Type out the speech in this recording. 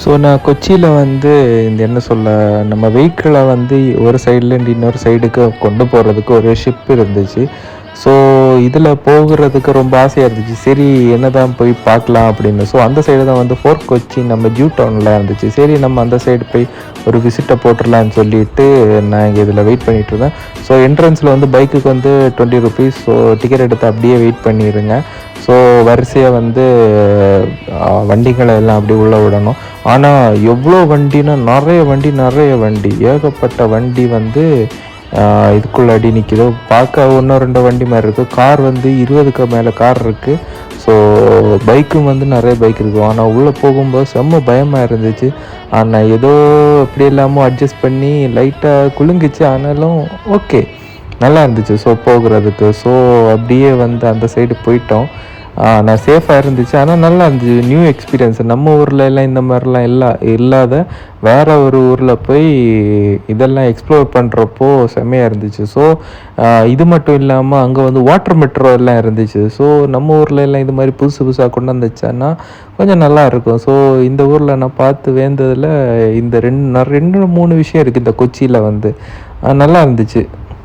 So நான் கொச்சியில் வந்து இந்த என்ன சொல்ல, நம்ம வெஹிக்கிளை வந்து ஒரு சைட்லேருந்து இன்னொரு சைடுக்கு கொண்டு போகிறதுக்கு ஒரு ஷிப் இருந்துச்சு. ஸோ இதில் போகிறதுக்கு ரொம்ப ஆசையாக இருந்துச்சு. சரி என்னதான் போய் பார்க்கலாம் அப்படின்னு. ஸோ அந்த சைடு தான் வந்து ஃபோர்ட் கொச்சி நம்ம ஜூ டவுனில் இருந்துச்சு. சரி நம்ம அந்த சைடு போய் ஒரு விசிட்டை போட்டுடலான்னு சொல்லிட்டு நான் இங்கே இதில் வெயிட் பண்ணிகிட்டு இருந்தேன். ஸோ என்ட்ரன்ஸில் வந்து பைக்குக்கு வந்து 20 ருபீஸ். ஸோ டிக்கெட் எடுத்து அப்படியே வெயிட் பண்ணிடுங்க. ஸோ வரிசையாக வந்து வண்டிகளை எல்லாம் அப்படியே உள்ளே விடணும். ஆனால் எவ்வளோ வண்டினா நிறைய வண்டி ஏகப்பட்ட வண்டி வந்து இதுக்குள்ளே அடி நிற்கிதோ. பார்க்க 1-2 வண்டி மாதிரி இருக்குது. கார் வந்து 20க்கு மேலே கார் இருக்குது. ஸோ பைக்கும் வந்து நிறைய பைக் இருக்குது. ஆனால் உள்ளே போகும்போது செம்ம பயமாக இருந்துச்சு. ஆனால் ஏதோ எப்படி இல்லாமல் அட்ஜஸ்ட் பண்ணி லைட்டாக குலுங்கிச்சு. ஆனாலும் ஓகே, நல்லா இருந்துச்சு ஸோ போகிறதுக்கு. ஸோ அப்படியே வந்து அந்த சைடு போயிட்டோம். நான் சேஃபாக இருந்துச்சு. ஆனால் நல்லா இருந்துச்சு. New experience. நம்ம ஊரில் எல்லாம் இந்த மாதிரிலாம் இல்லாத வேறு ஒரு ஊரில் போய் இதெல்லாம் எக்ஸ்ப்ளோர் பண்ணுறப்போ செம்மையாக இருந்துச்சு. ஸோ இது மட்டும் இல்லாமல் அங்கே வந்து வாட்டர் மெட்ரோ எல்லாம் இருந்துச்சு. ஸோ நம்ம ஊரில் எல்லாம் இது மாதிரி புதுசாக கொண்டு வந்துச்சான்னா கொஞ்சம் நல்லா இருக்கும். ஸோ இந்த ஊரில் நான் பார்த்து வேந்ததில் இந்த 2-3 விஷயம் இருக்குது இந்த கொச்சியில் வந்து நல்லா இருந்துச்சு.